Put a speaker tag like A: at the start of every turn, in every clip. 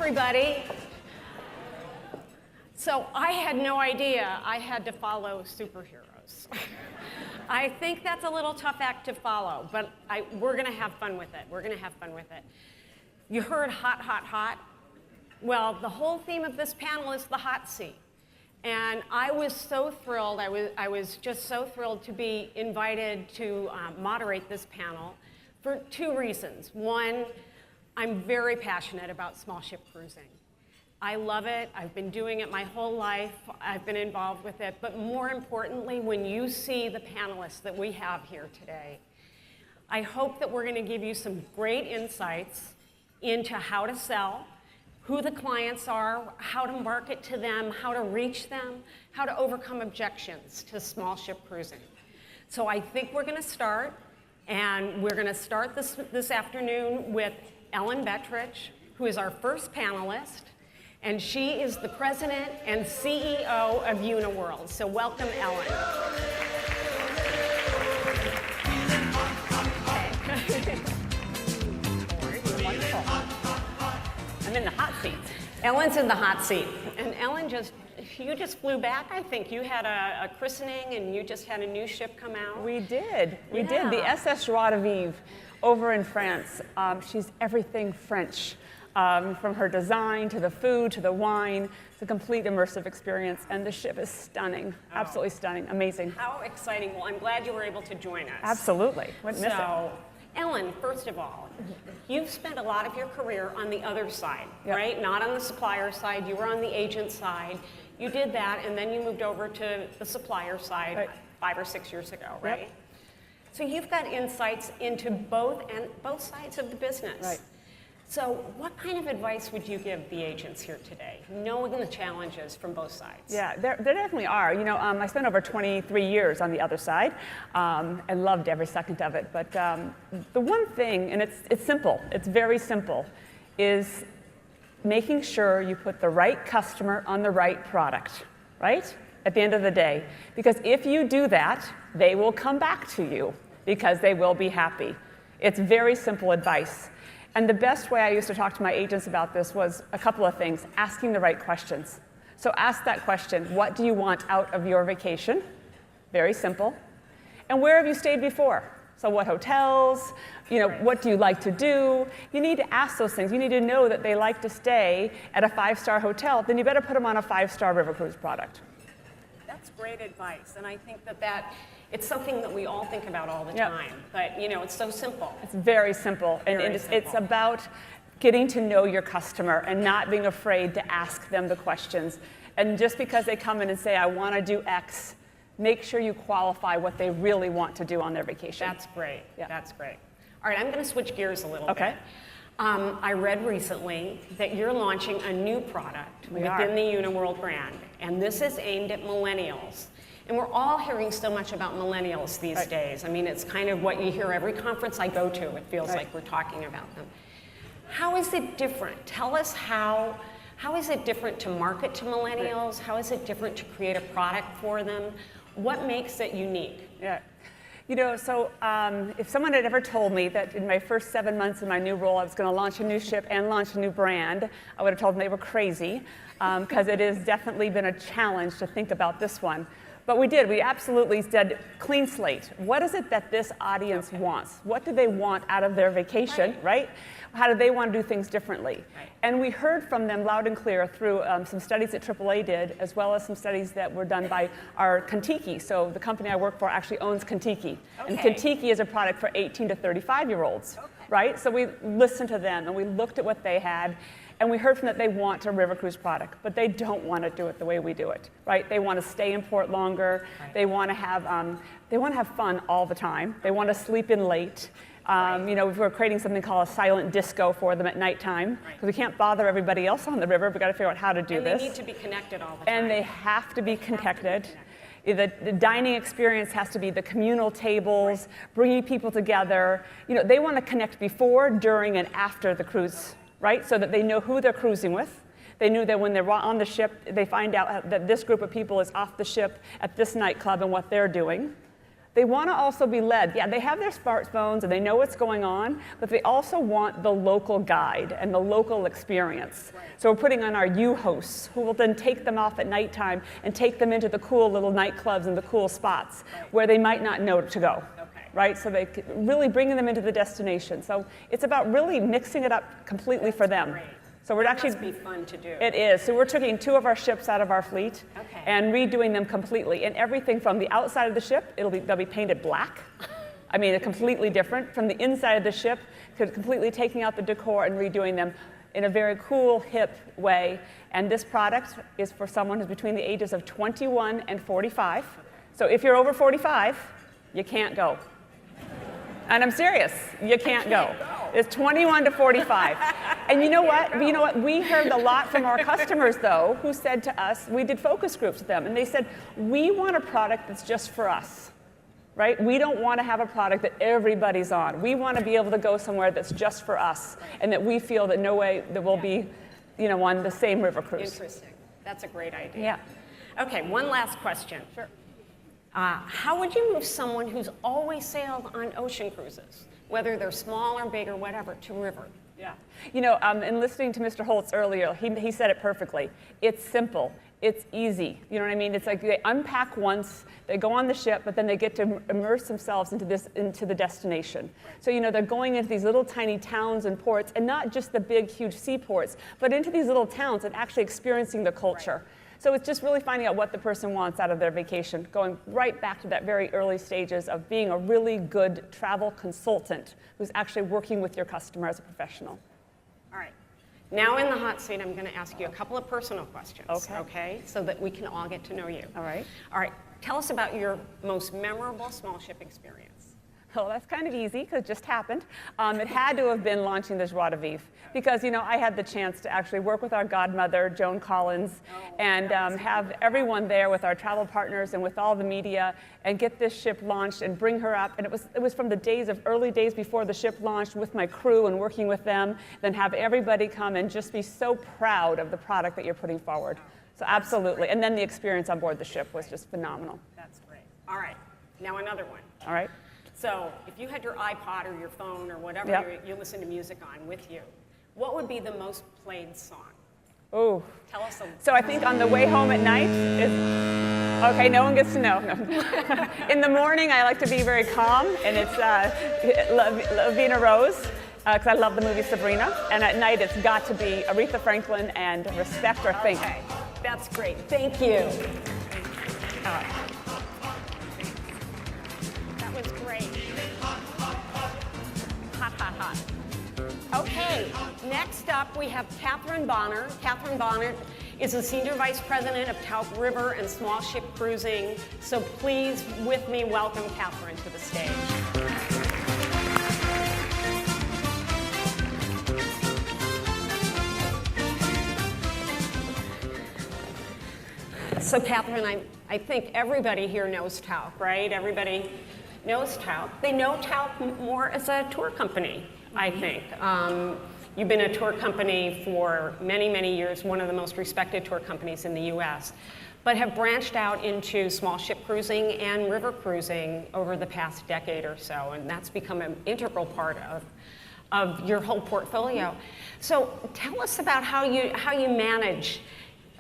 A: everybody. So I had no idea I had to follow superheroes. I think that's a little tough act to follow, but we're going to have fun with it. We're going to have fun with it. You heard hot, hot, hot. Well, the whole theme of this panel is the hot seat. And I was so thrilled. I was just so thrilled to be invited to moderate this panel for two reasons. One, I'm very passionate about small ship cruising. I love it. I've been doing it my whole life. I've been involved with it. But more importantly, when you see the panelists that we have here today, I hope that we're going to give you some great insights into how to sell, who the clients are, how to market to them, how to reach them, how to overcome objections to small ship cruising. So I think we're going to start, and we're going to start this afternoon with Ellen Bettridge, who is our first panelist, and she is the president and CEO of Uniworld. So welcome, Ellen.
B: I'm in the hot seat.
A: Ellen's in the hot seat. And Ellen, you just flew back, I think. You had a christening and you just had a new ship come out.
B: We did. We did. The SS Joie de Vivre over in France. She's everything French. From her design to the food to the wine. It's a complete immersive experience. And the ship is stunning. Absolutely stunning. Amazing.
A: How exciting. Well, I'm glad you were able to join us.
B: Absolutely. Wouldn't miss it.
A: Ellen, first of all, you've spent a lot of your career on the other side, right? Not on the supplier side. You were on the agent side. You did that, and then you moved over to the supplier side 5 or 6 years ago, right?
B: Yep.
A: So you've got insights into both sides of the business.
B: Right.
A: So what kind of advice would you give the agents here today, knowing the challenges from both sides?
B: Yeah, there definitely are. You know, I spent over 23 years on the other side and loved every second of it. But the one thing, and it's simple, it's very simple, is making sure you put the right customer on the right product, right? At the end of the day. Because if you do that, they will come back to you because they will be happy. It's very simple advice. And the best way I used to talk to my agents about this was a couple of things, asking the right questions. So ask that question, what do you want out of your vacation? Very simple. And where have you stayed before? So what hotels, what do you like to do? You need to ask those things. You need to know that they like to stay at a 5-star hotel, then you better put them on a 5-star river cruise product.
A: That's great advice, and I think that it's something that we all think about all the time, but it's so simple.
B: It's very simple, it's about getting to know your customer and not being afraid to ask them the questions. And just because they come in and say, I want to do X, make sure you qualify what they really want to do on their vacation.
A: That's great. Yeah. That's great. All right, I'm going to switch gears a little bit. I read recently that you're launching a new product within the Uniworld brand, and this is aimed at millennials. And we're all hearing so much about millennials these days. I mean, it's kind of what you hear every conference I go to. It feels like we're talking about them. How is it different? Tell us how is it different to market to millennials? How is it different to create a product for them? What makes it unique?
B: Yeah. So if someone had ever told me that in my first 7 months in my new role I was going to launch a new ship and launch a new brand, I would have told them they were crazy, because it has definitely been a challenge to think about this one. But we did. We absolutely said, clean slate. What is it that this audience wants? What do they want out of their vacation, right? How do they want to do things differently? And we heard from them loud and clear through some studies that AAA did, as well as some studies that were done by our Kentucky. So the company I work for actually owns Kentucky. And Kentucky is a product for 18 to 35-year-olds, right? So we listened to them, and we looked at what they had. And we heard from that they want a river cruise product, but they don't want to do it the way we do it, right? They want to stay in port longer. They want to have fun all the time. They want to sleep in late. We're creating something called a silent disco for them at nighttime, because we can't bother everybody else on the river. We've got to figure out how to do this.
A: And they need to be connected all the time.
B: And they have to be connected. The dining experience has to be the communal tables, bringing people together. They want to connect before, during, and after the cruise, right? So that they know who they're cruising with. They knew that when they're on the ship, they find out that this group of people is off the ship at this nightclub and what they're doing. They want to also be led. Yeah, they have their smartphones and they know what's going on, but they also want the local guide and the local experience. Right. So we're putting on our U-hosts who will then take them off at nighttime and take them into the cool little nightclubs and the cool spots where they might not know to go. Right? So they really bringing them into the destination. So it's about really mixing it up completely for them.
A: Great.
B: So we're
A: that
B: actually
A: must be fun to do.
B: It is. So we're taking 2 of our ships out of our fleet and redoing them completely. And everything from the outside of the ship, they'll be painted black. I mean, completely different. From the inside of the ship, completely taking out the decor and redoing them in a very cool, hip way. And this product is for someone who's between the ages of 21 and 45. So if you're over 45, you can't go. And I'm serious, you can't go. It's 21 to 45. And you know what? We heard a lot from our customers, though, who said to us, we did focus groups with them, and they said, we want a product that's just for us, right? We don't want to have a product that everybody's on. We want to be able to go somewhere that's just for us, and that we feel that no way that we'll be, on the same river cruise.
A: Interesting. That's a great idea.
B: Yeah.
A: Okay, one last question.
B: Sure.
A: How would you move someone who's always sailed on ocean cruises, whether they're small or big or whatever, to river?
B: Yeah. In listening to Mr. Holtz earlier, he said it perfectly. It's simple. It's easy. You know what I mean? It's like they unpack once, they go on the ship, but then they get to immerse themselves into the destination. So, they're going into these little tiny towns and ports, and not just the big, huge seaports, but into these little towns and actually experiencing the culture. Right. So it's just really finding out what the person wants out of their vacation, going right back to that very early stages of being a really good travel consultant who's actually working with your customer as a professional.
A: All right. Now in the hot seat, I'm going to ask you a couple of personal questions. Okay? So that we can all get to know you.
B: All right.
A: All right. Tell us about your most memorable small ship experience.
B: Well, that's kind of easy because it just happened. It had to have been launching the Joie de Vivre because, I had the chance to actually work with our godmother, Joan Collins, and have everyone there with our travel partners and with all the media and get this ship launched and bring her up. And it was from the early days before the ship launched with my crew and working with them, then have everybody come and just be so proud of the product that you're putting forward. So absolutely. And then the experience on board the ship was just phenomenal.
A: That's great. All right. Now another one.
B: All right.
A: So if you had your iPod or your phone or whatever you listen to music on with you, what would be the most played song?
B: Oh.
A: Tell us a little.
B: So I think on the way home at night is, okay, no one gets to know. No. In the morning, I like to be very calm, and it's Lavina Rose, because I love the movie Sabrina. And at night, it's got to be Aretha Franklin and Respect or Think.
A: Okay, that's great. Thank you. That was great. Hot, hot, hot. Okay, next up we have Katharine Bonner. Katharine Bonner is the Senior Vice President of Tauck River and Small Ship Cruising. So please, with me, welcome Katharine to the stage. So Katharine, I think everybody here knows Tauck, right? Everybody knows Tauck. They know Tauck more as a tour company, I think. You've been a tour company for many, many years, one of the most respected tour companies in the US, but have branched out into small ship cruising and river cruising over the past decade or so, and that's become an integral part of your whole portfolio. So tell us about how you manage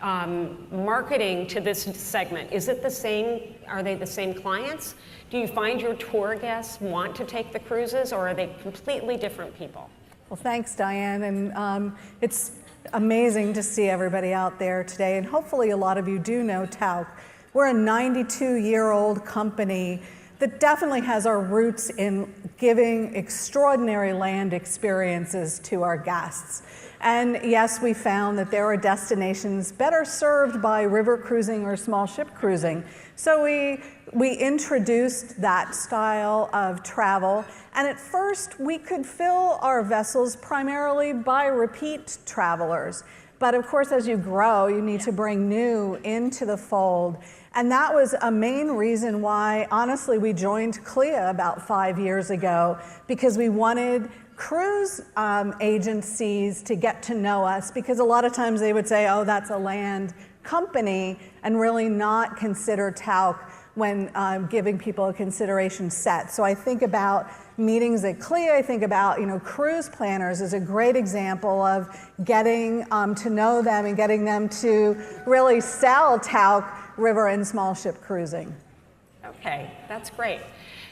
A: marketing to this segment. Is it the same? Are they the same clients? Do you find your tour guests want to take the cruises, or are they completely different people?
C: Well, thanks, Diane. And it's amazing to see everybody out there today. And hopefully a lot of you do know Tauck. We're a 92-year-old company that definitely has our roots in giving extraordinary land experiences to our guests. And yes, we found that there are destinations better served by river cruising or small ship cruising. So we introduced that style of travel. And at first, we could fill our vessels primarily by repeat travelers. But of course, as you grow, you need to bring new into the fold. And that was a main reason why, honestly, we joined CLIA about 5 years ago, because we wanted cruise agencies to get to know us, because a lot of times they would say, oh, that's a land company, and really not consider Tauck when giving people a consideration set. So I think about meetings at CLIA, I think about, cruise planners is a great example of getting to know them and getting them to really sell Tauck river and small ship cruising.
A: Okay, that's great.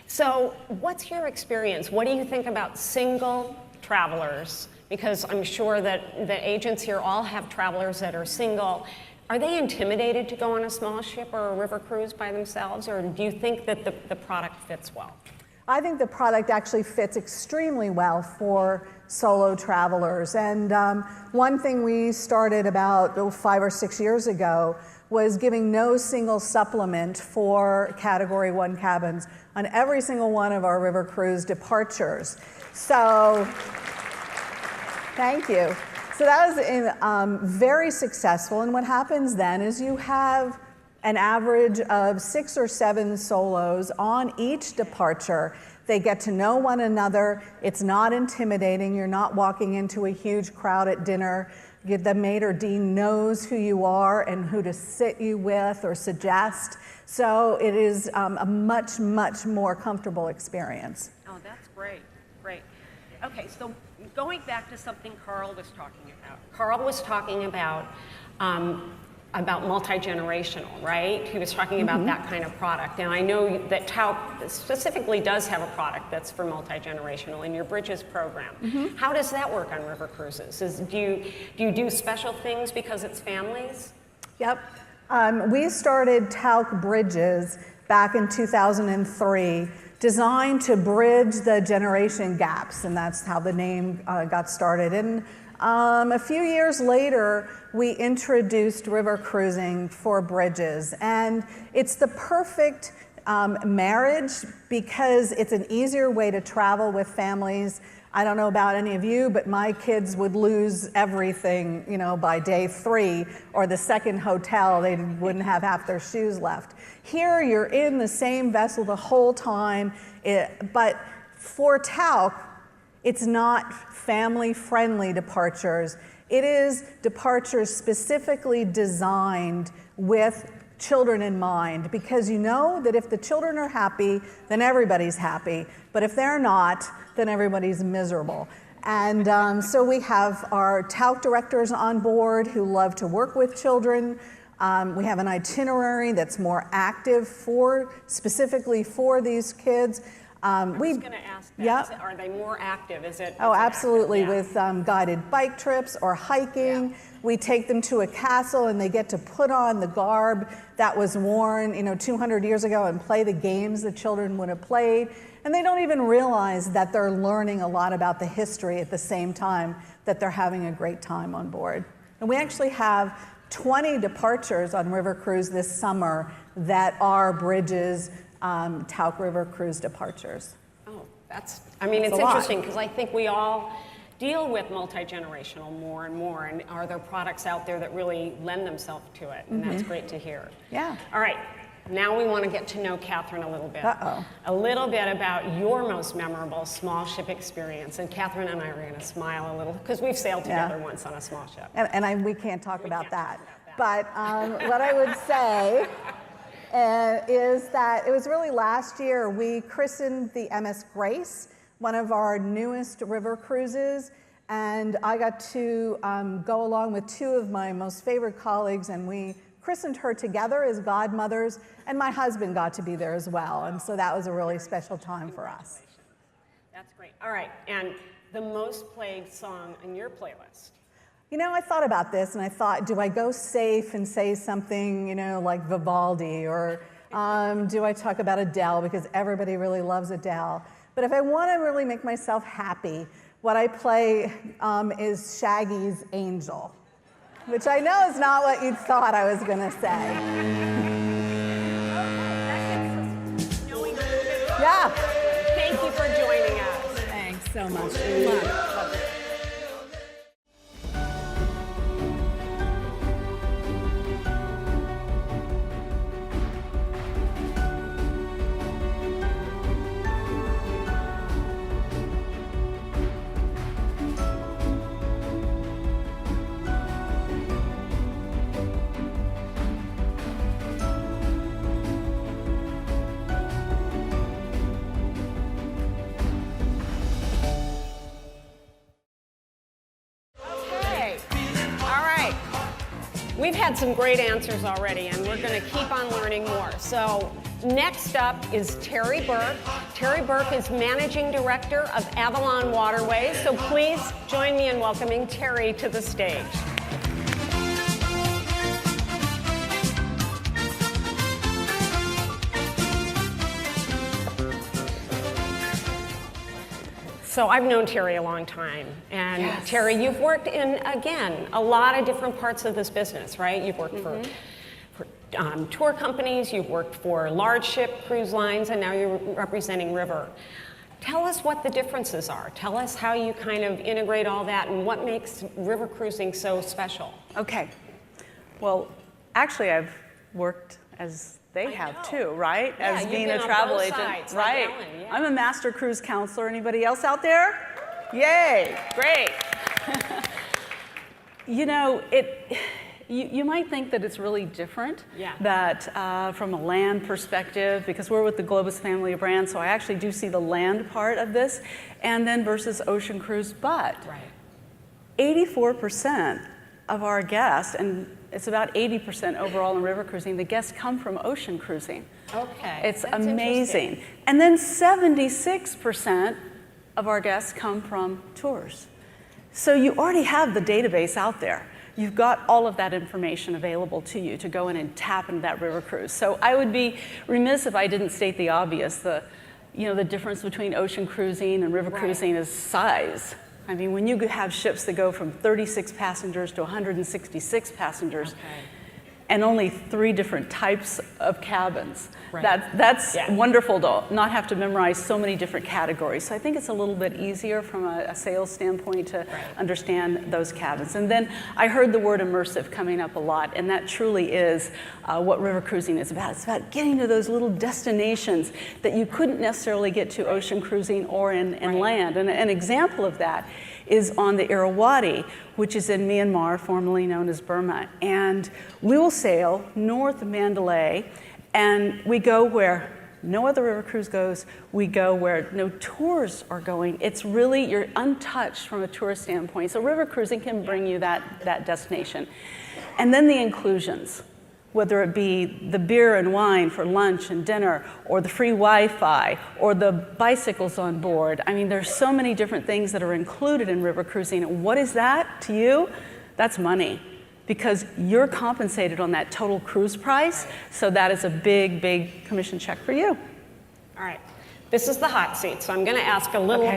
A: So what's your experience? What do you think about single travelers? Because I'm sure that the agents here all have travelers that are single. Are they intimidated to go on a small ship or a river cruise by themselves, or do you think that the product fits well?
C: I think the product actually fits extremely well for solo travelers. And one thing we started about 5 or 6 years ago was giving no single supplement for Category 1 cabins on every single one of our river cruise departures. So, thank you. So that was very successful, and what happens then is you have an average of 6 or 7 solos on each departure. They get to know one another. It's not intimidating. You're not walking into a huge crowd at dinner. The maitre d' knows who you are and who to sit you with or suggest. So it is a much, much more comfortable experience.
A: Oh, that's great, great. Okay, so going back to something Carl was talking about. Carl was talking about multi-generational, right? He was talking about that kind of product. And I know that Tauck specifically does have a product that's for multi-generational in your Bridges program. How does that work on river cruises? Do you do special things because it's families?
C: Yep. We started Tauck Bridges back in 2003, designed to bridge the generation gaps, and that's how the name got started. And a few years later, we introduced river cruising for Bridges, and it's the perfect marriage because it's an easier way to travel with families. I don't know about any of you, but my kids would lose everything, by day 3 or the second hotel. They wouldn't have half their shoes left. Here, you're in the same vessel the whole time, but for Tauck, it's not family-friendly departures. It is departures specifically designed with children in mind, because you know that if the children are happy, then everybody's happy. But if they're not, then everybody's miserable. And so we have our Tauck directors on board who love to work with children. We have an itinerary that's more active specifically for these kids.
A: I was going to ask that.
C: Yep.
A: Are they more active?
C: Oh, absolutely, with guided bike trips or hiking. Yeah. We take them to a castle and they get to put on the garb that was worn 200 years ago and play the games the children would have played. And they don't even realize that they're learning a lot about the history at the same time that they're having a great time on board. And we actually have 20 departures on River Cruise this summer that are Bridges Tauck River Cruise departures.
A: Oh, it's interesting because I think we all deal with multi-generational more and more, and are there products out there that really lend themselves to it? And that's great to hear.
C: Yeah.
A: All right, now we want to get to know Katharine a little bit. A little bit about your most memorable small ship experience. And Katharine and I are going to smile a little because we've sailed together once on a small ship.
C: And we can't talk about that. But what I would say is that it was really last year we christened the MS Grace, one of our newest river cruises, and I got to go along with 2 of my most favorite colleagues, and we christened her together as godmothers, and my husband got to be there as well, and so that was a really special time for us.
A: That's great. All right, and the most played song on your playlist?
C: I thought about this, and I thought, do I go safe and say something, like Vivaldi, or do I talk about Adele, because everybody really loves Adele? But if I want to really make myself happy, what I play is Shaggy's Angel, which I know is not what you thought I was going to say. Yeah.
A: Thank you for joining us.
C: Thanks so much.
A: we've had some great answers already, and we're going to keep on learning more. So next up is Terri Burke. Terri Burke is Managing Director of Avalon Waterways. So please join me in welcoming Terri to the stage. So I've known Terri a long time, and
B: yes.
A: Terri, you've worked in, again, a lot of different parts of this business, right? You've worked for tour companies, you've worked for large ship cruise lines, and now you're representing river. Tell us what the differences are. Tell us how you kind of integrate all that and what makes river cruising so special.
D: Okay. Well, actually, I've worked as they have too, right?
A: Yeah,
D: as
A: you've
D: being
A: been
D: a
A: on
D: travel
A: both
D: agent,
A: sides, like
D: right?
A: Ellen, yeah.
D: I'm a master cruise counselor. Anybody else out there? Yay! Great. You know, you might think that it's really different.
A: Yeah.
D: That from a land perspective, because we're with the Globus family of brands, so I actually do see the land part of this, and then versus ocean cruise. But 84% of our guests, and it's about 80% overall in river cruising, the guests come from ocean cruising.
A: Okay.
D: It's
A: that's
D: amazing. And then 76% of our guests come from tours. So you already have the database out there. You've got all of that information available to you to go in and tap into that river cruise. So I would be remiss if I didn't state the obvious. The difference between ocean cruising and river cruising is size. I mean, when you have ships that go from 36 passengers to 166 passengers, and only 3 different types of cabins, that's wonderful to not have to memorize so many different categories. So I think it's a little bit easier from a sales standpoint to understand those cabins. And then I heard the word immersive coming up a lot, and that truly is what river cruising is about. It's about getting to those little destinations that you couldn't necessarily get to ocean cruising or in land. And an example of that is on the Irrawaddy, which is in Myanmar, formerly known as Burma. And we will sail north of Mandalay, and we go where no other river cruise goes. We go where no tours are going. It's really, you're untouched from a tourist standpoint. So river cruising can bring you that destination. And then the inclusions, whether it be the beer and wine for lunch and dinner, or the free Wi-Fi, or the bicycles on board. I mean, there's so many different things that are included in river cruising. And what is that to you? That's money, because you're compensated on that total cruise price. So that is a big, big commission check for you.
A: All right. This is the hot seat, so I'm going to ask a little.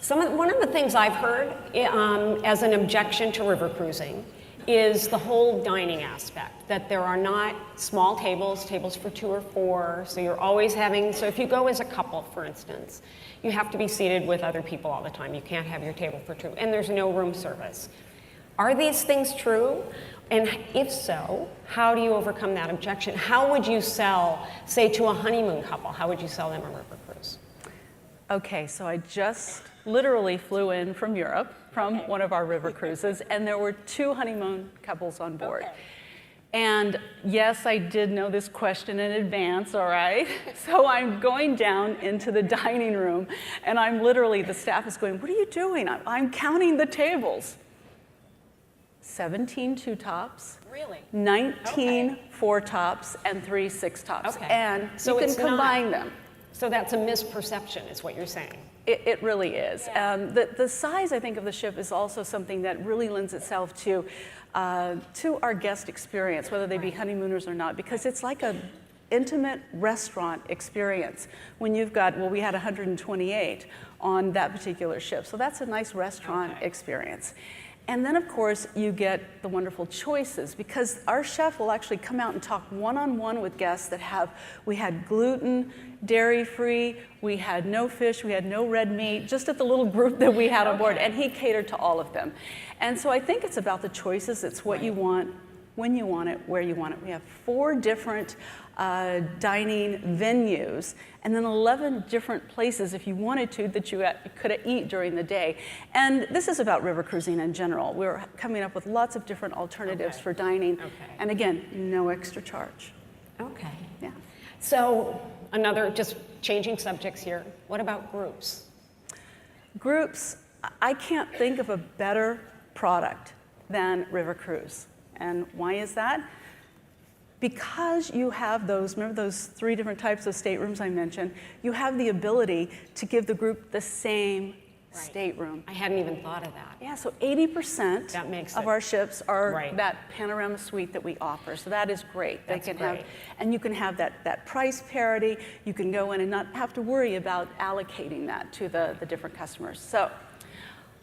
A: One of the things I've heard as an objection to river cruising is the whole dining aspect, that there are not small tables for 2 or 4, so you're always having, so if you go as a couple, for instance, you have to be seated with other people all the time. You can't have your table for 2, and there's no room service. Are these things true? And if so, how do you overcome that objection? How would you sell, say, to a honeymoon couple, how would you sell them a river cruise?
D: Okay, so I just literally flew in from Europe, from one of our river cruises, and there were 2 honeymoon couples on board. And yes, I did know this question in advance, all right? So I'm going down into the dining room, and I'm literally, the staff is going, what are you doing? I'm counting the tables. 17 2-tops.
A: Really?
D: 19 4-tops, and 3 6-tops. And so you can combine them.
A: So that's a misperception, is what you're saying.
D: It really is. The size, I think, of the ship is also something that really lends itself to our guest experience, whether they be honeymooners or not, because it's like an intimate restaurant experience. When you've got, well, we had 128 on that particular ship, so that's a nice restaurant experience. And then, of course, you get the wonderful choices, because our chef will actually come out and talk one-on-one with guests that we had gluten, dairy-free, we had no fish, we had no red meat, just at the little group that we had on board, and he catered to all of them. And so I think it's about the choices. It's what you want, when you want it, where you want it. We have 4 different dining venues, and then 11 different places, if you wanted to, that you could eat during the day. And this is about river cruising in general. We're coming up with lots of different alternatives for dining. And again, no extra charge.
A: Okay.
D: Yeah.
A: So another, just changing subjects here, what about groups?
D: Groups, I can't think of a better product than river cruise. And why is that? Because you have those, remember those 3 different types of staterooms I mentioned, you have the ability to give the group the same stateroom.
A: I hadn't even thought of that.
D: Yeah, so 80%
A: That makes
D: of
A: it-
D: our ships are
A: Right.
D: that panorama suite that we offer. So that is great.
A: That's
D: can
A: great.
D: have, and you can have that price parity. You can go in and not have to worry about allocating that to the different customers. So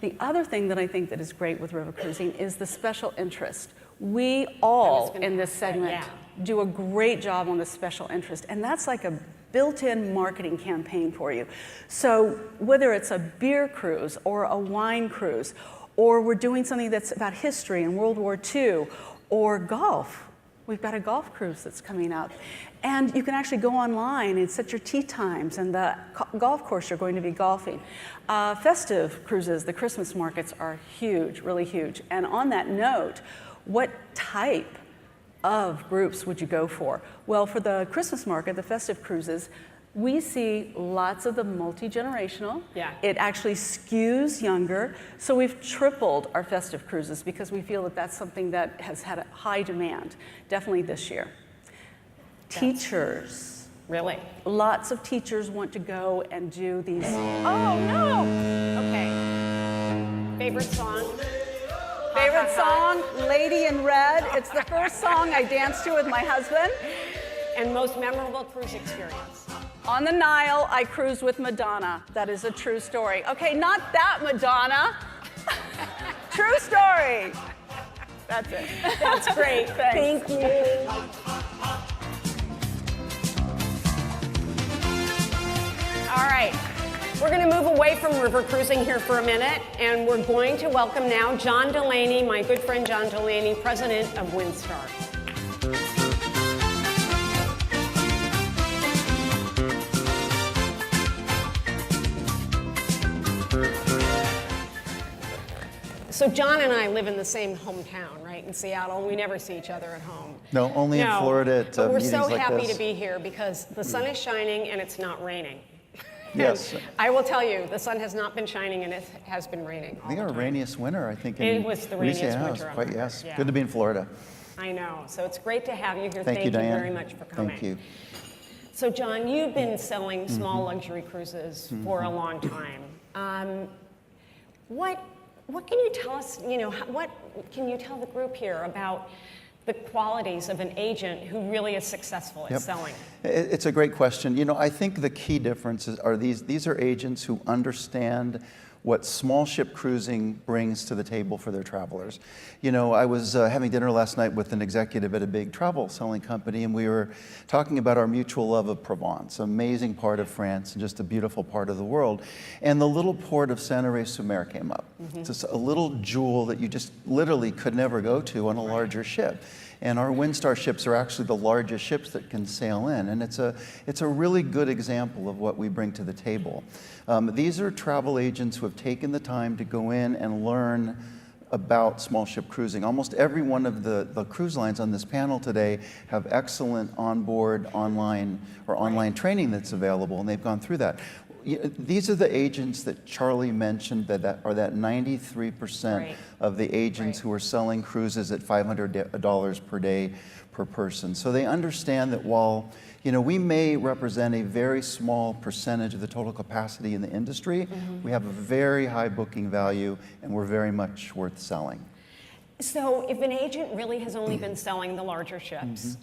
D: the other thing that I think that is great with river cruising is the special interest. We all
A: gonna
D: in this
A: ask that,
D: segment
A: yeah.
D: do a great job on the special interest, and that's like a built-in marketing campaign for you. So whether it's a beer cruise or a wine cruise, or we're doing something that's about history and World War II, or golf. We've got a golf cruise that's coming up. And you can actually go online and set your tee times and the golf course you're going to be golfing. Festive cruises, the Christmas markets are huge, really huge. And on that note, what type of groups would you go for? Well, for the Christmas market, the festive cruises, we see lots of the multi-generational.
A: Yeah.
D: It actually skews younger. So we've tripled our festive cruises because we feel that that's something that has had a high demand, definitely this year. Teachers.
A: Really?
D: Lots of teachers want to go and do these.
A: Oh, no! Okay. Favorite song?
D: Favorite song, Lady in Red. It's the first song I danced to with my husband.
A: And most memorable cruise experience?
D: On the Nile, I cruised with Madonna. That is a true story. Okay, not that Madonna. True story. That's it.
A: That's great.
D: Thanks.
A: Thank you. All right. We're going to move away from river cruising here for a minute, and we're going to welcome now John Delaney, my good friend John Delaney, president of Windstar. So John and I live in the same hometown, right, in Seattle. We never see each other at home.
E: No, only in Florida at
A: but we're
E: meetings
A: so
E: like
A: happy
E: this.
A: to be here because the sun is shining and it's not raining.
E: Yes.
A: I will tell you, the sun has not been shining and it has been raining.
E: I think our rainiest winter, I think.
A: It was the rainiest
E: yeah,
A: winter
E: it's quite,
A: ever.
E: yes.
A: Yeah.
E: Good to be in Florida.
A: I know. So it's great to have you here.
E: Thank you, Diane.
A: very much for coming.
E: Thank you.
A: So John, you've been selling small luxury cruises for a long time. What can you tell us, what can you tell the group here about the qualities of an agent who really is successful at selling?
E: It's a great question. I think the key differences are these are agents who understand what small ship cruising brings to the table for their travelers. I was having dinner last night with an executive at a big travel selling company, and we were talking about our mutual love of Provence, an amazing part of France and just a beautiful part of the world. And the little port of Saint-Ré-sur-Mer came up. It's just a little jewel that you just literally could never go to on a larger ship. And our Windstar ships are actually the largest ships that can sail in. And it's a really good example of what we bring to the table. These are travel agents who have taken the time to go in and learn about small ship cruising. Almost every one of the cruise lines on this panel today have excellent onboard online training that's available, and they've gone through that. These are the agents that Charlie mentioned that are that 93% of the agents who are selling cruises at $500 per day per person. So they understand that while we may represent a very small percentage of the total capacity in the industry, we have a very high booking value and we're very much worth selling.
A: So if an agent really has only been selling the larger ships,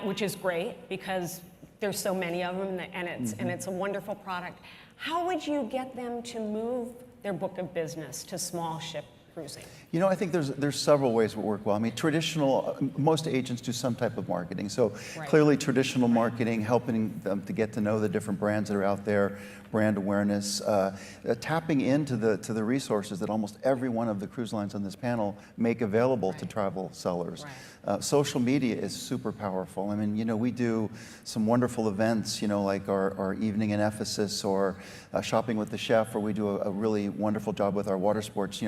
A: which is great because there's so many of them and it's a wonderful product, how would you get them to move their book of business to small ship cruising?
E: I think there's several ways that work well. I mean, most agents do some type of marketing. So clearly traditional marketing, helping them to get to know the different brands that are out there, brand awareness, tapping into the resources that almost every one of the cruise lines on this panel make available to travel sellers. Social media is super powerful. I mean, we do some wonderful events, like our evening in Ephesus or shopping with the chef, or we do a really wonderful job with our water sports,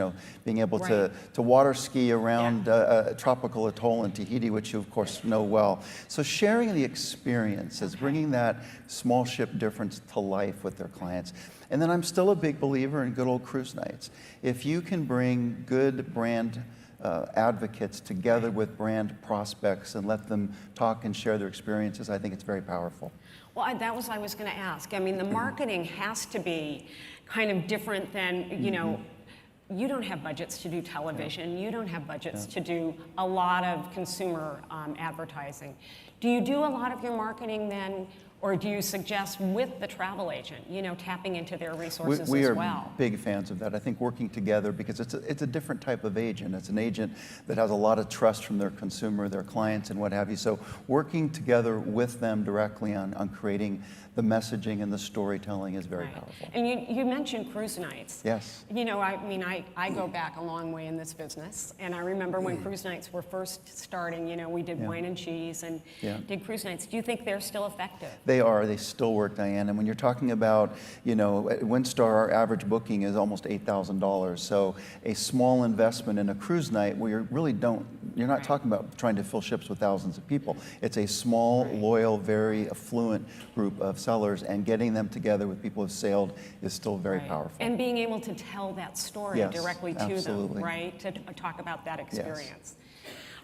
E: being able to water ski around a tropical atoll in Tahiti, which you of course know well. So sharing the experiences, bringing that small ship difference to life with their clients. And then I'm still a big believer in good old cruise nights. If you can bring good brand advocates together with brand prospects and let them talk and share their experiences, I think it's very powerful.
A: Well, that was I was going to ask. I mean, the marketing has to be kind of different than, you know, you don't have budgets to do television. You don't have budgets to do a lot of consumer advertising. Do you do a lot of your marketing then, or do you suggest with the travel agent, you know, tapping into their resources
E: we
A: as
E: are
A: well?
E: big fans of that. I think working together, because it's a different type of agent. It's an agent that has a lot of trust from their consumer, their clients, and what have you. So working together with them directly on creating the messaging and the storytelling is very powerful.
A: And you mentioned cruise nights.
E: Yes.
A: You know, I mean, I go back a long way in this business, and I remember when cruise nights were first starting, you know, we did wine and cheese and did cruise nights. Do you think they're still effective?
E: They are. They still work, Diane. And when you're talking about, you know, at Windstar, our average booking is almost $8,000. So a small investment in a cruise night where you really you're not talking about trying to fill ships with thousands of people. It's a small, loyal, very affluent group of sellers, and getting them together with people who've sailed is still very powerful.
A: And being able to tell that story directly to them, right? To talk about that experience.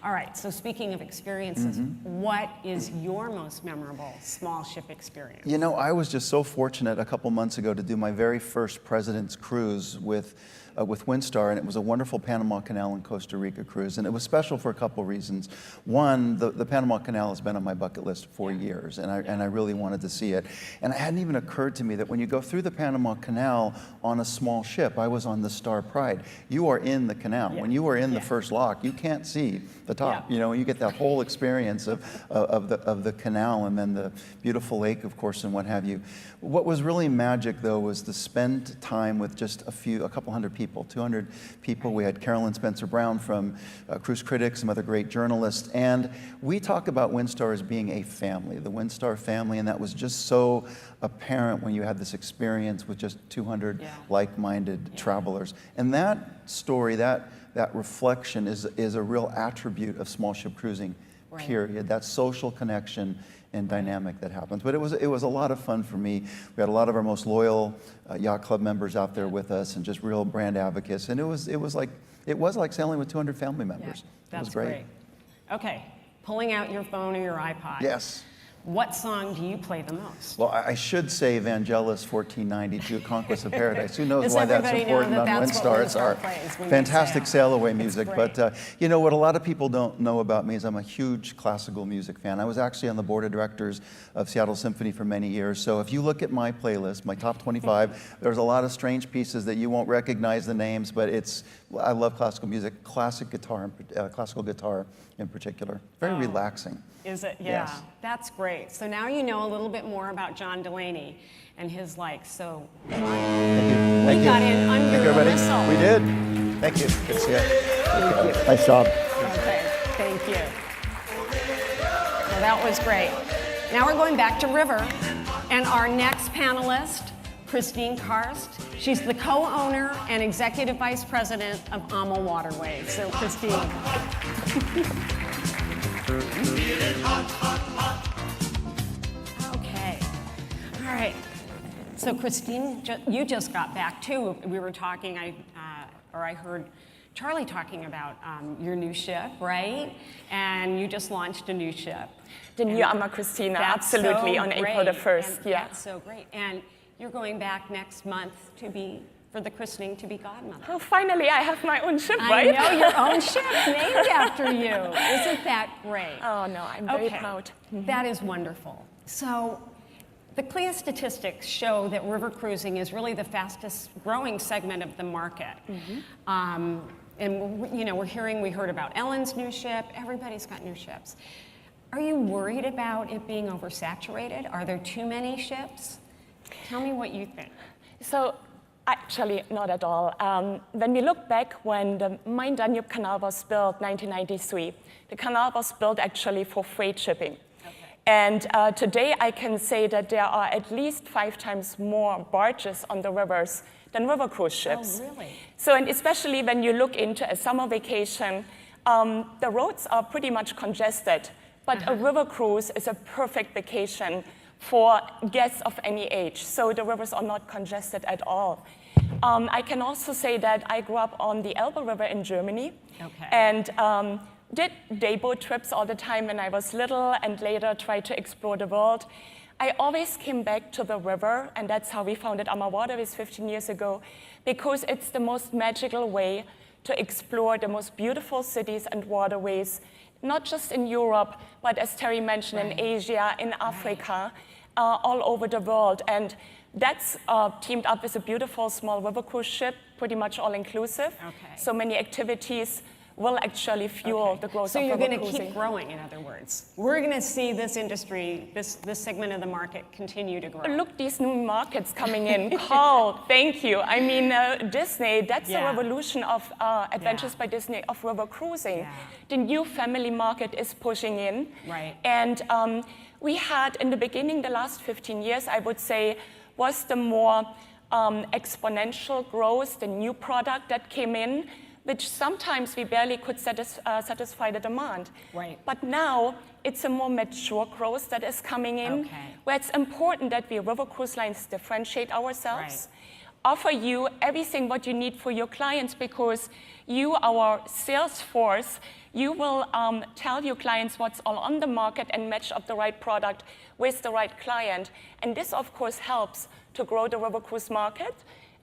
A: All right, so speaking of experiences, what is your most memorable small ship experience?
E: You know, I was just so fortunate a couple months ago to do my very first President's Cruise with Windstar, and it was a wonderful Panama Canal and Costa Rica cruise, and it was special for a couple reasons. One, the Panama Canal has been on my bucket list for years, and I really wanted to see it. And it hadn't even occurred to me that when you go through the Panama Canal on a small ship, I was on the Star Pride, you are in the canal. When you are in the first lock, you can't see the top. You know, you get that whole experience of the canal, and then the beautiful lake, of course, and what have you. What was really magic, though, was to spend time with just a couple hundred people, 200 people. We had Carolyn Spencer Brown from Cruise Critics, some other great journalists, and we talk about Windstar as being a family, the Windstar family, and that was just so apparent when you had this experience with just 200 like-minded travelers. And that story, that reflection is a real attribute of small ship cruising, period. That social connection and dynamic that happens. But it was a lot of fun for me. We had a lot of our most loyal yacht club members out there with us, and just real brand advocates. And it was like sailing with 200 family members. It was great.
A: Okay, pulling out your phone or your iPod.
E: Yes.
A: What song do you play the most?
E: Well, I should say Vangelis 1492, Conquest of Paradise. Who knows
A: Does
E: why that's
A: everybody know
E: important
A: that
E: on
A: that's what
E: Windstar? It's our
A: plays when
E: fantastic
A: they sail?
E: sail-away music.
A: It's
E: But you know, what a lot of people don't know about me is I'm a huge classical music fan. I was actually on the board of directors of Seattle Symphony for many years. So if you look at my playlist, my top 25, there's a lot of strange pieces that you won't recognize the names, but I love classical music, classical guitar in particular. Very relaxing.
A: Is it? Yeah,
E: Yes.
A: that's great. So now you know a little bit more about John Delaney and his so.
E: Thank you.
A: We got in under
E: Thank you,
A: the
E: everybody.
A: whistle.
E: We did. Thank you. Good to see you. Nice job.
A: Okay, thank you. Well, that was great. Now we're going back to River, and our next panelist, Kristin Karst. She's the co-owner and executive vice president of AmaWaterways. So, Kristin. Okay. All right. So, Kristin, you just got back too. We were talking. I heard Charlie talking about your new ship, right? And you just launched a new ship.
F: The new Ama Christina, absolutely, on April the 1st.
A: And that's so great. And you're going back next month for the christening to be godmother.
F: Oh, finally, I have my own ship, right?
A: I know, your own ship named after you. Isn't that great?
F: Oh, no, I'm very proud.
A: That is wonderful. So the CLIA statistics show that river cruising is really the fastest growing segment of the market. And you know, we heard about Ellen's new ship. Everybody's got new ships. Are you worried about it being oversaturated? Are there too many ships? Tell me what you think.
F: So, actually, not at all. When we look back when the Main-Danube Canal was built, 1993, the canal was built actually for freight shipping. And today I can say that there are at least 5 times more barges on the rivers than river cruise ships.
A: Oh, really?
F: So, and especially when you look into a summer vacation, the roads are pretty much congested, but a river cruise is a perfect vacation for guests of any age. So the rivers are not congested at all. I can also say that I grew up on the Elbe River in Germany.
A: Okay.
F: And did day boat trips all the time when I was little, and later tried to explore the world. I always came back to the river, and that's how we founded AmaWaterways 15 years ago, because it's the most magical way to explore the most beautiful cities and waterways, not just in Europe, but as Terri mentioned, in Asia, in Africa, all over the world. And that's teamed up with a beautiful small river cruise ship, pretty much all-inclusive.
A: Okay.
F: So many activities will actually fuel the growth
A: So
F: of
A: you're
F: river
A: going to
F: cruising.
A: keep growing, in other words. We're going to see this industry, this segment of the market continue to grow.
F: Look, these new markets coming in. Carl, thank you. I mean, Disney, that's the
A: Yeah.
F: revolution of Adventures by Disney, of river cruising.
A: Yeah.
F: The new family market is pushing in.
A: Right.
F: And we had, in the beginning, the last 15 years, I would say, was the more exponential growth, the new product that came in, which sometimes we barely could satisfy the demand.
A: Right.
F: But now it's a more mature growth that is coming in,
A: Okay.
F: where it's important that we river cruise lines differentiate ourselves, offer you everything what you need for your clients, because you, our sales force, you will tell your clients what's all on the market and match up the right product with the right client. And this, of course, helps to grow the river cruise market.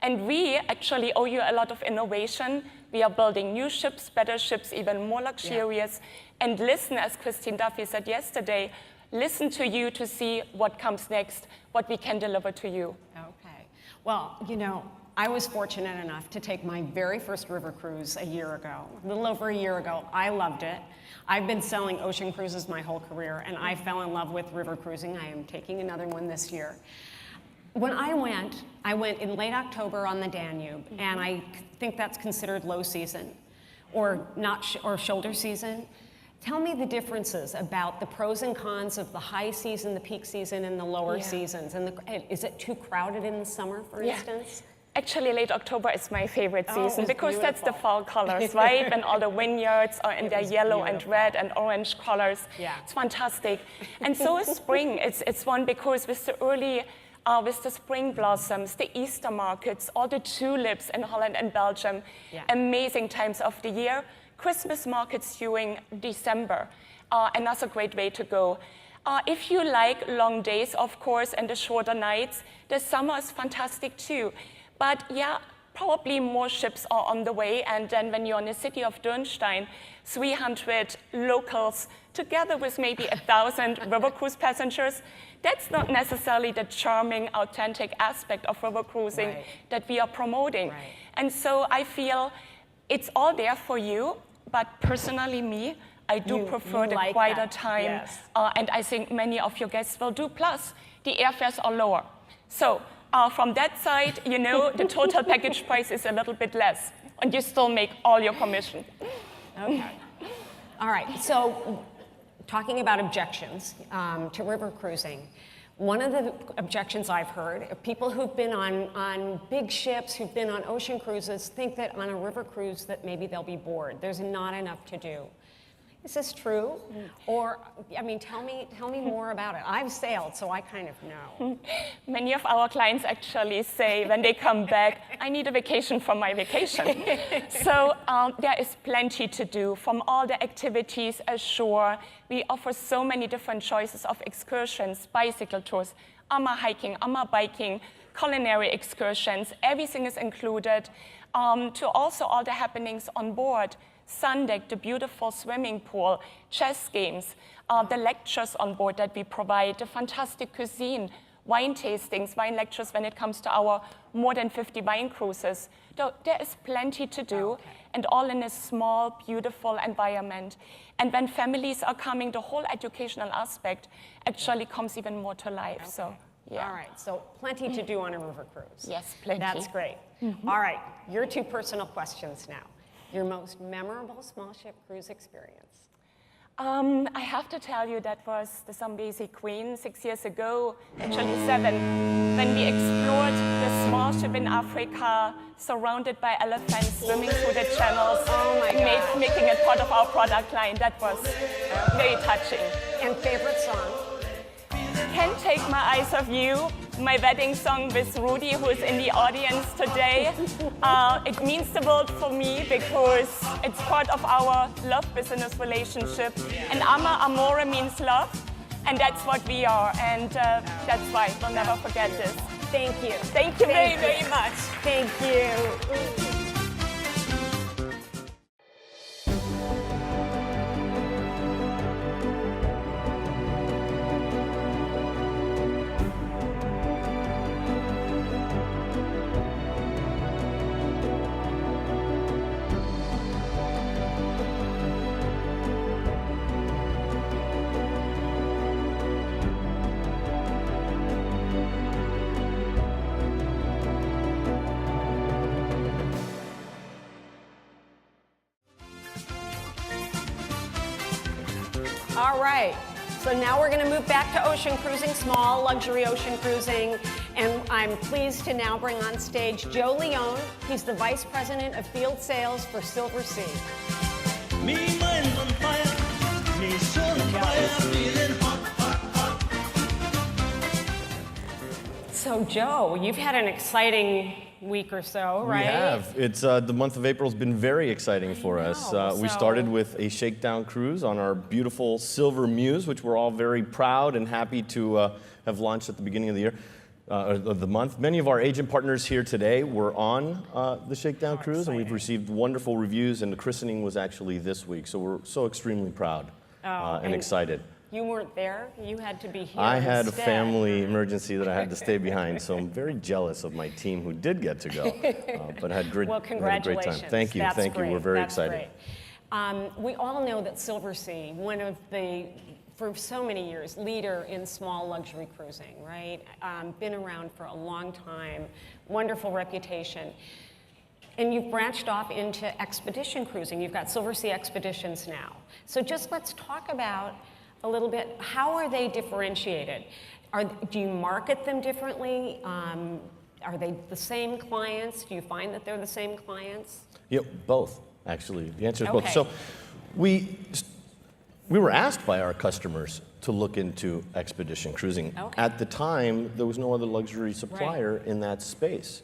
F: And we actually owe you a lot of innovation. We are building new ships, better ships, even more luxurious. And listen, as Kristin Duffy said yesterday, listen to you to see what comes next, what we can deliver to you.
A: Okay. Well, you know, I was fortunate enough to take my very first river cruise a year ago, a little over a year ago. I loved it. I've been selling ocean cruises my whole career, and I fell in love with river cruising. I am taking another one this year. When I went in late October on the Danube, and I think that's considered low season, or not, or shoulder season. Tell me the differences about the pros and cons of the high season, the peak season, and the lower seasons. And is it too crowded in the summer, for instance?
F: Actually, late October is my favorite
A: Oh,
F: season,
A: it's
F: because that's the
A: beautiful.
F: fall colors, right? When all the vineyards are in their yellow and red and orange colors.
A: Yeah.
F: It's fantastic. And so is spring. It's one because with the early, with the spring blossoms, the Easter markets, all the tulips in Holland and Belgium, amazing times of the year. Christmas markets during December, another great way to go. If you like long days, of course, and the shorter nights, the summer is fantastic too. But yeah, probably more ships are on the way. And then when you're in the city of Dürnstein, 300 locals together with maybe 1,000 river cruise passengers, that's not necessarily the charming, authentic aspect of river cruising that we are promoting. And so I feel it's all there for you, but personally me, I do prefer the
A: like
F: quieter
A: that.
F: time,
A: Yes.
F: and I think many of your guests will do. Plus, the airfares are lower. So from that side, you know, the total package price is a little bit less, and you still make all your commission.
A: Okay. All right. So talking about objections to river cruising, one of the objections I've heard of people who've been on big ships, who've been on ocean cruises, think that on a river cruise that maybe they'll be bored. There's not enough to do. Is this true? Or, I mean, tell me more about it. I've sailed, so I kind of know.
F: Many of our clients actually say when they come back, I need a vacation from my vacation. So there is plenty to do. From all the activities ashore, we offer so many different choices of excursions, bicycle tours, hiking, biking, culinary excursions. Everything is included. To also all the happenings on board. Sun deck, the beautiful swimming pool, chess games, the lectures on board that we provide, the fantastic cuisine, wine tastings, wine lectures when it comes to our more than 50 wine cruises. There is plenty to do, and all in a small, beautiful environment. And when families are coming, the whole educational aspect actually comes even more to life. So, yeah.
A: All right, so plenty to do on a river cruise.
F: Yes, plenty.
A: That's great. All right, your two personal questions now. Your most memorable small ship cruise experience?
F: I have to tell you that was the Zambezi Queen 6 years ago, actually 7, when we explored the small ship in Africa, surrounded by elephants, swimming through the channels, making it part of our product line. That was very touching.
A: And favorite song?
F: can't take my eyes off you. My wedding song with Rudy, who is in the audience today. It means the world for me because it's part of our love business relationship. And AmaWaterways means love, and that's what we are. And that's why we'll never forget this.
A: Thank you.
F: Thank you very, very much.
A: Thank you. All right, so now we're going to move back to ocean cruising, small luxury ocean cruising, and I'm pleased to now bring on stage Joe Leone. He's the Vice President of Field Sales for Silver Sea.
G: Me mind's on fire, me soul on fire, feeling hot, hot, hot.
A: So Joe, you've had an exciting week or so, right?
H: We have. It's the month of April has been very exciting for us. We started with a shakedown cruise on our beautiful Silver Muse, which we're all very proud and happy to have launched at the beginning of the year, of the month. Many of our agent partners here today were on the shakedown cruise, and we've received wonderful reviews. And the christening was actually this week, so we're so extremely proud and excited.
A: You weren't there. You had to be here.
H: I had
A: instead.
H: a family emergency that I had to stay behind, so I'm very jealous of my team who did get to go, but had great,
A: Well,
H: had a great
A: congratulations.
H: time. Thank you,
A: That's
H: thank you.
A: great.
H: We're very
A: That's
H: excited.
A: great. We all know that Silver Sea, one of the, for so many years, leader in small luxury cruising, right? Been around for a long time, wonderful reputation. And you've branched off into expedition cruising. You've got Silver Sea Expeditions now. So just let's talk about a little bit, how are they differentiated? Do you market them differently? Are they the same clients? Do you find that they're the same clients?
H: Yeah, both, actually. The answer is both.
A: Okay.
H: So we were asked by our customers to look into expedition cruising.
A: Okay.
H: At the time, there was no other luxury supplier in that space.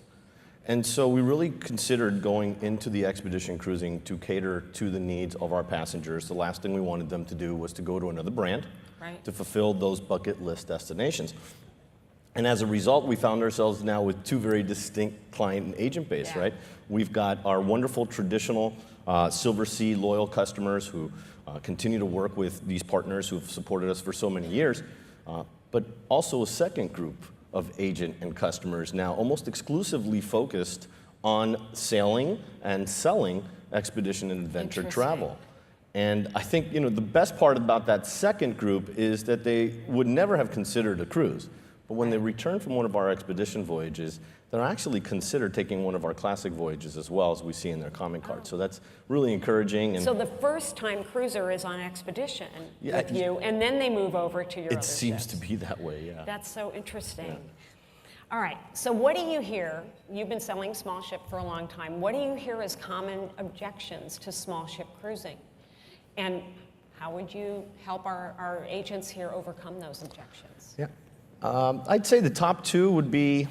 H: And so we really considered going into the expedition cruising to cater to the needs of our passengers. The last thing we wanted them to do was to go to another brand to fulfill those bucket list destinations. And as a result, we found ourselves now with two very distinct client and agent base, right? We've got our wonderful traditional Silver Sea loyal customers who continue to work with these partners who've supported us for so many years, but also a second group of agent and customers now almost exclusively focused on sailing and selling expedition and adventure travel. And I think, you know, the best part about that second group is that they would never have considered a cruise. But when they return from one of our expedition voyages, they'll actually consider taking one of our classic voyages as well, as we see in their comment card. So that's really encouraging. And
A: So the first-time cruiser is on expedition with you, and then they move over to your other
H: it seems
A: ships.
H: to be that way, yeah.
A: That's so interesting. All right, so what do you hear? You've been selling small ship for a long time. What do you hear as common objections to small ship cruising? And how would you help our agents here overcome those objections?
H: Yeah. I'd say the top two would be,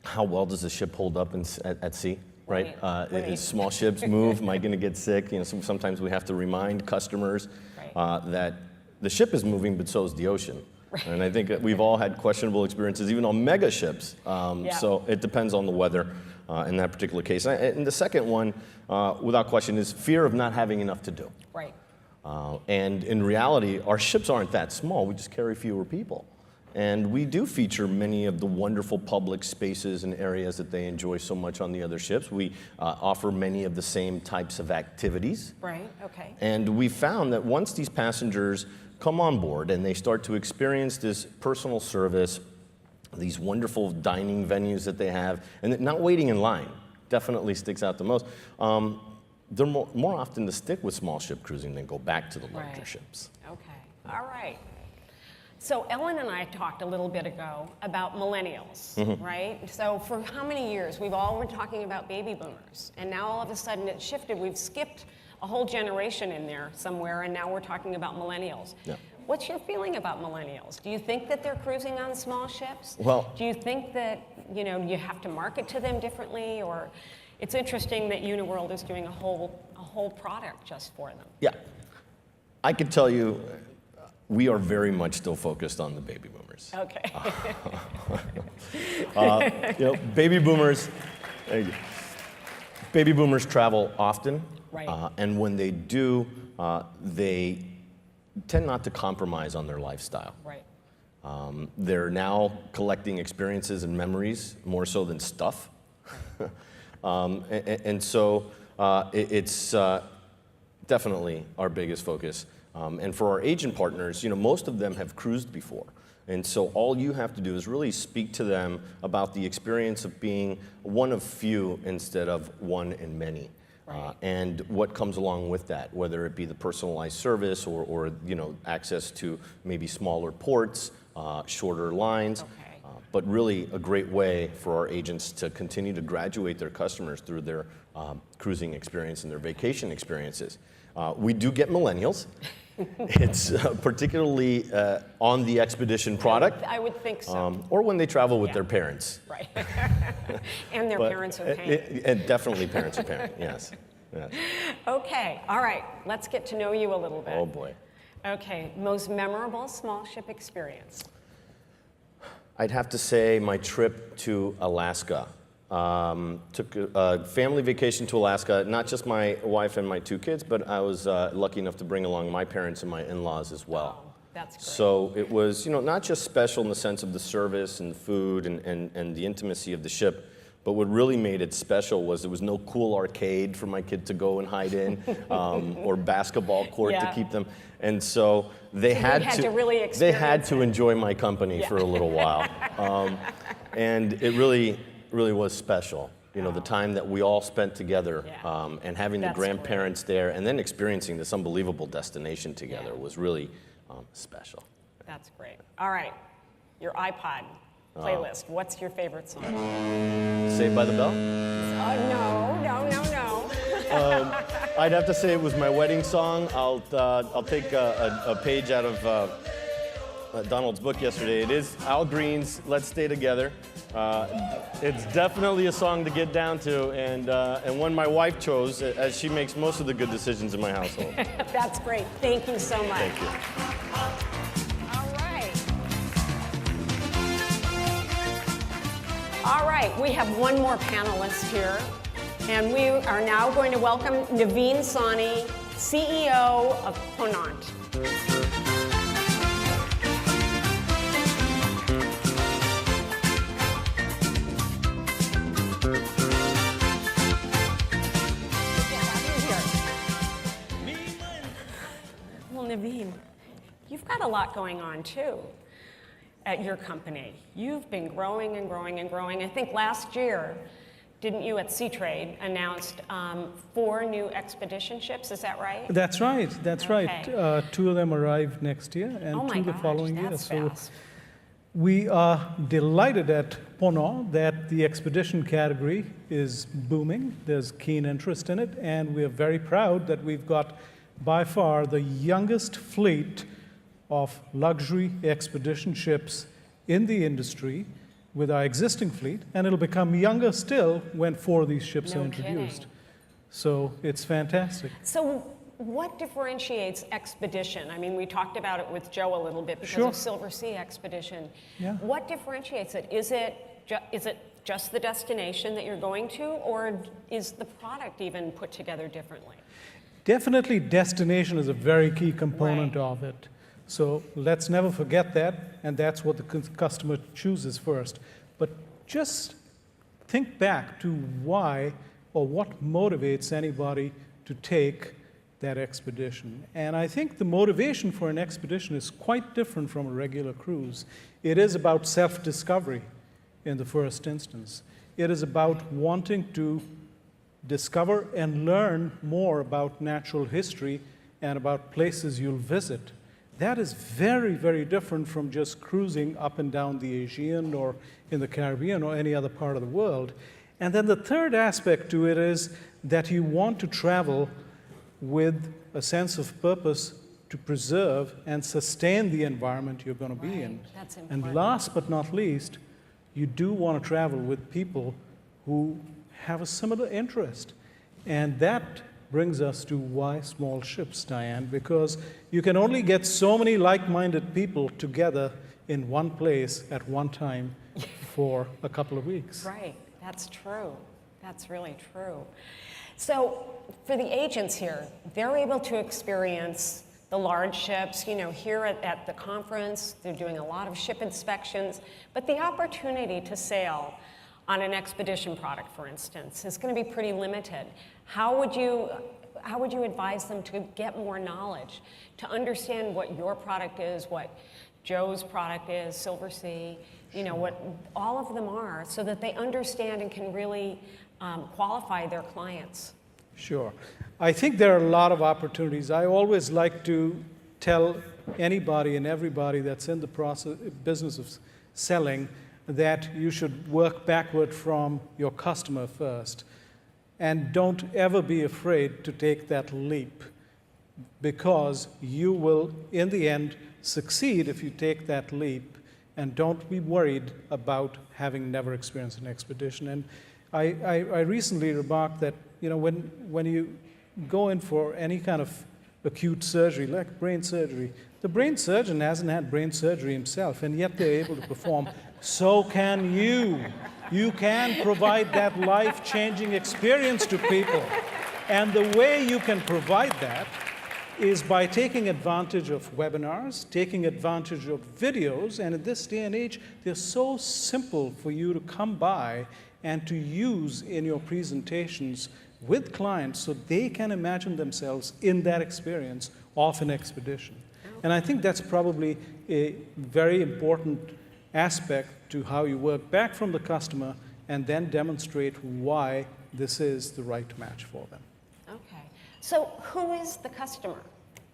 H: how well does the ship hold up at sea, right? As small ships move, am I going to get sick? You know, sometimes we have to remind customers that the ship is moving, but so is the ocean. And I think that we've all had questionable experiences, even on mega ships. So it depends on the weather in that particular case. And the second one, without question, is fear of not having enough to do.
A: Right.
H: And in reality, our ships aren't that small. We just carry fewer people. And we do feature many of the wonderful public spaces and areas that they enjoy so much on the other ships. We offer many of the same types of activities.
A: Right, okay.
H: And we found that once these passengers come on board and they start to experience this personal service, these wonderful dining venues that they have, and not waiting in line definitely sticks out the most. They're more often to stick with small ship cruising than go back to the larger ships.
A: Okay, all right. So Ellen and I talked a little bit ago about millennials, right? So for how many years? We've all been talking about baby boomers, and now all of a sudden it shifted. We've skipped a whole generation in there somewhere, and now we're talking about millennials.
H: Yeah.
A: what's your feeling about Millennials? Do you think that they're cruising on small ships?
H: Well,
A: do you think that you have to market to them differently, or it's interesting that Uniworld is doing a whole product just for them?
H: yeah, I could tell you, we are very much still focused on the baby boomers.
A: Okay.
H: Baby boomers. Baby boomers travel often,
A: Right.
H: And when they do, they tend not to compromise on their lifestyle.
A: Right.
H: They're now collecting experiences and memories more so than stuff. And so it's definitely our biggest focus. And for our agent partners, most of them have cruised before. And so all you have to do is really speak to them about the experience of being one of few instead of one in many.
A: Right.
H: And what comes along with that, whether it be the personalized service or access to maybe smaller ports, shorter lines.
A: Okay.
H: But really a great way for our agents to continue to graduate their customers through their cruising experience and their vacation experiences. We do get millennials. It's particularly on the expedition product.
A: I would think so.
H: Or when they travel with
A: Yeah.
H: their parents.
A: Right. And their
H: But-
A: parents are paying.
H: And definitely parents are paying, yes. Yes.
A: Okay, all right, let's get to know you a little bit.
H: Oh boy.
A: Okay, most memorable small ship experience.
H: I'd have to say my trip to Alaska. Took a family vacation to Alaska, not just my wife and my 2 kids, but I was lucky enough to bring along my parents and my in-laws as well.
A: Oh, that's great.
H: So it was, not just special in the sense of the service and the food and the intimacy of the ship, but what really made it special was there was no cool arcade for my kid to go and hide in, or basketball court to
A: Yeah.
H: keep them. And so they had
A: to really experience it.
H: enjoy my company for a little while. And it really was special. The time that we all spent together,
A: Yeah.
H: and having the
A: That's
H: grandparents there, and then experiencing this unbelievable destination together
A: Yeah.
H: was really special.
A: That's great. All right, your iPod playlist. What's your favorite song?
H: Saved by the Bell?
A: No.
H: I'd have to say it was my wedding song. I'll take a page out of Donald's book yesterday. It is Al Green's "Let's Stay Together." It's definitely a song to get down to, and one my wife chose, as she makes most of the good decisions in my household.
A: That's great. Thank you so much.
H: Thank you.
A: All right, we have one more panelist here, and we are now going to welcome Navin Sawhney, CEO of PONANT. Well, Navin, you've got a lot going on too at your company. You've been growing and growing and growing. I think last year, didn't you at Seatrade announced 4 new expedition ships? Is that right?
I: That's right. That's right.
A: Okay.
I: 2 of them arrive next year, and
A: Oh my
I: 2 the
A: gosh,
I: following year.
A: that's
I: So
A: fast.
I: we are delighted at PONANT that the expedition category is booming. There's keen interest in it, and we are very proud that we've got by far the youngest fleet of luxury expedition ships in the industry with our existing fleet, and it'll become younger still when 4 of these ships
A: No
I: are introduced.
A: kidding.
I: So it's fantastic.
A: So what differentiates expedition? I mean, we talked about it with Joe a little bit because
I: Sure.
A: of Silver Sea Expedition.
I: Yeah.
A: What differentiates it? Is it just the destination that you're going to, or is the product even put together differently?
I: Definitely destination is a very key component
A: Right.
I: of it. So let's never forget that, and that's what the customer chooses first. But just think back to why or what motivates anybody to take that expedition. And I think the motivation for an expedition is quite different from a regular cruise. It is about self-discovery in the first instance. It is about wanting to discover and learn more about natural history and about places you'll visit. That is very, very different from just cruising up and down the Aegean or in the Caribbean or any other part of the world. And then the third aspect to it is that you want to travel with a sense of purpose to preserve and sustain the environment you're going to be in.
A: That's
I: And
A: important.
I: last but not least, you do want to travel with people who have a similar interest. And that brings us to why small ships, Diane, because you can only get so many like-minded people together in one place at one time for a couple of weeks.
A: Right, that's true. That's really true. So for the agents here, they're able to experience the large ships, you know, here at the conference, they're doing a lot of ship inspections, but the opportunity to sail on an expedition product, for instance, is going to be pretty limited. How would you advise them to get more knowledge, to understand what your product is, what Joe's product is, Silversea, you know, what all of them are, so that they understand and can really qualify their clients?
I: Sure. I think there are a lot of opportunities. I always like to tell anybody and everybody that's in the business of selling that you should work backward from your customer first. And don't ever be afraid to take that leap, because you will, in the end, succeed if you take that leap, and don't be worried about having never experienced an expedition. And I recently remarked that, you know, when you go in for any kind of acute surgery, like brain surgery, the brain surgeon hasn't had brain surgery himself, and yet they're able to perform. So can you. You can provide that life-changing experience to people. And the way you can provide that is by taking advantage of webinars, taking advantage of videos, and in this day and age, they're so simple for you to come by and to use in your presentations with clients so they can imagine themselves in that experience of an expedition. And I think that's probably a very important aspect to how you work back from the customer and then demonstrate why this is the right match for them.
A: Okay. So who is the customer?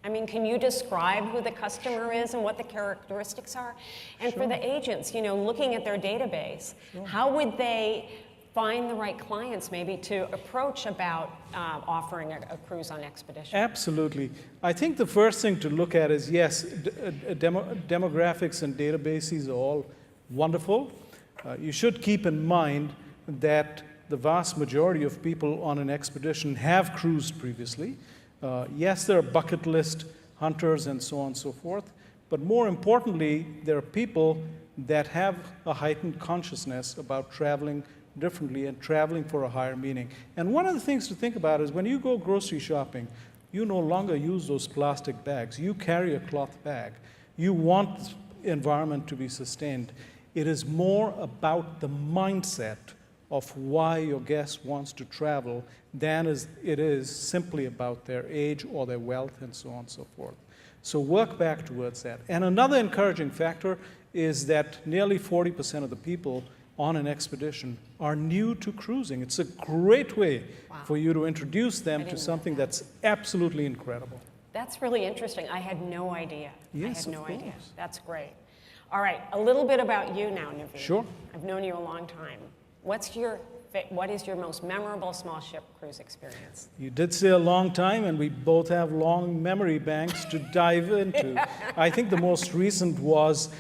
A: I mean, can you describe who the customer is and what the characteristics are? And for the agents, you know, looking at their database, how would they find the right clients maybe to approach about offering a cruise on expedition?
I: Absolutely. I think the first thing to look at is, yes, demographics and databases are all wonderful. You should keep in mind that the vast majority of people on an expedition have cruised previously. Yes, there are bucket list hunters and so on and so forth, but more importantly, there are people that have a heightened consciousness about traveling differently and traveling for a higher meaning. And one of the things to think about is when you go grocery shopping, you no longer use those plastic bags. You carry a cloth bag. You want the environment to be sustained. It is more about the mindset of why your guest wants to travel than it is simply about their age or their wealth and so on and so forth. So work back towards that. And another encouraging factor is that nearly 40% of the people on an expedition are new to cruising. It's a great way for you to introduce them to something that's absolutely incredible.
A: That's really interesting. I had no idea.
I: Yes,
A: I had no
I: of course.
A: idea. That's great. All right, a little bit about you now, Navin.
I: Sure.
A: I've known you a long time. What is your most memorable small ship cruise experience?
I: You did say a long time, and we both have long memory banks to dive into. I think the most recent was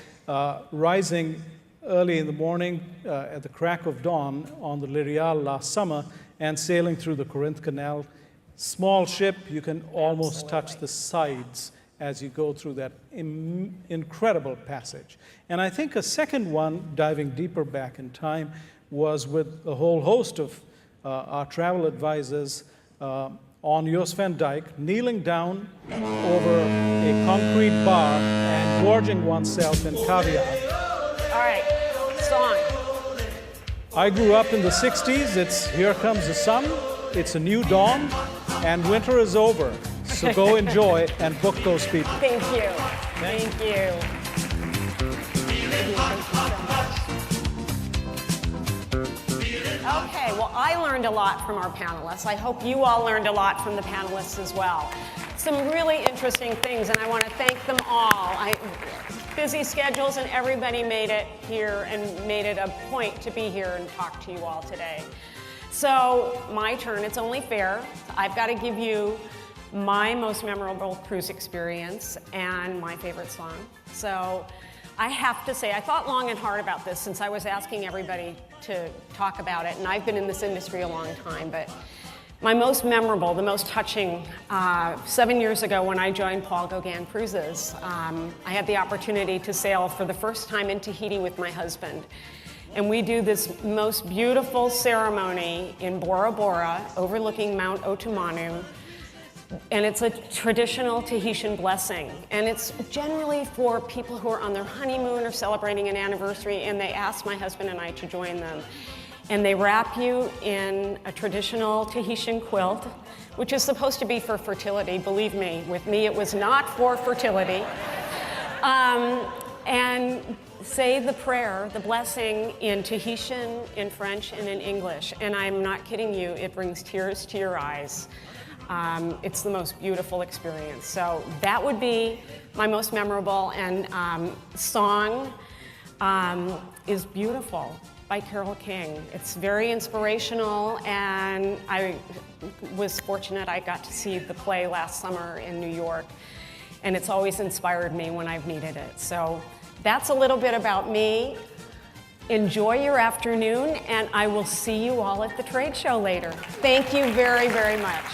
I: rising early in the morning at the crack of dawn on the L'Irial last summer and sailing through the Corinth Canal. Small ship, you can almost touch the sides as you go through that incredible passage. And I think a second one, diving deeper back in time, was with a whole host of our travel advisors on Jost van Dyke, kneeling down over a concrete bar and gorging oneself in caviar.
A: All right, song.
I: I grew up in the 60s. It's Here Comes the Sun. It's a new dawn, and winter is over. So go enjoy and book those people.
A: Thank you. Thank you. Okay, well, I learned a lot from our panelists. I hope you all learned a lot from the panelists as well. Some really interesting things, and I want to thank them all. Busy schedules, and everybody made it here and made it a point to be here and talk to you all today. So, my turn. It's only fair. I've got to give you my most memorable cruise experience and my favorite song. So I have to say, I thought long and hard about this since I was asking everybody to talk about it, and I've been in this industry a long time, but my most memorable, the most touching, 7 years ago when I joined Paul Gauguin Cruises, I had the opportunity to sail for the first time in Tahiti with my husband. And we do this most beautiful ceremony in Bora Bora, overlooking Mount Otumanu. And it's a traditional Tahitian blessing. And it's generally for people who are on their honeymoon or celebrating an anniversary, and they ask my husband and I to join them. And they wrap you in a traditional Tahitian quilt, which is supposed to be for fertility. Believe me, with me it was not for fertility. And say the prayer, the blessing, in Tahitian, in French, and in English. And I'm not kidding you, it brings tears to your eyes. It's the most beautiful experience. So that would be my most memorable. And song is Beautiful by Carole King. It's very inspirational, and I was fortunate I got to see the play last summer in New York, and it's always inspired me when I've needed it. So that's a little bit about me. Enjoy your afternoon, and I will see you all at the trade show later. Thank you very, very much.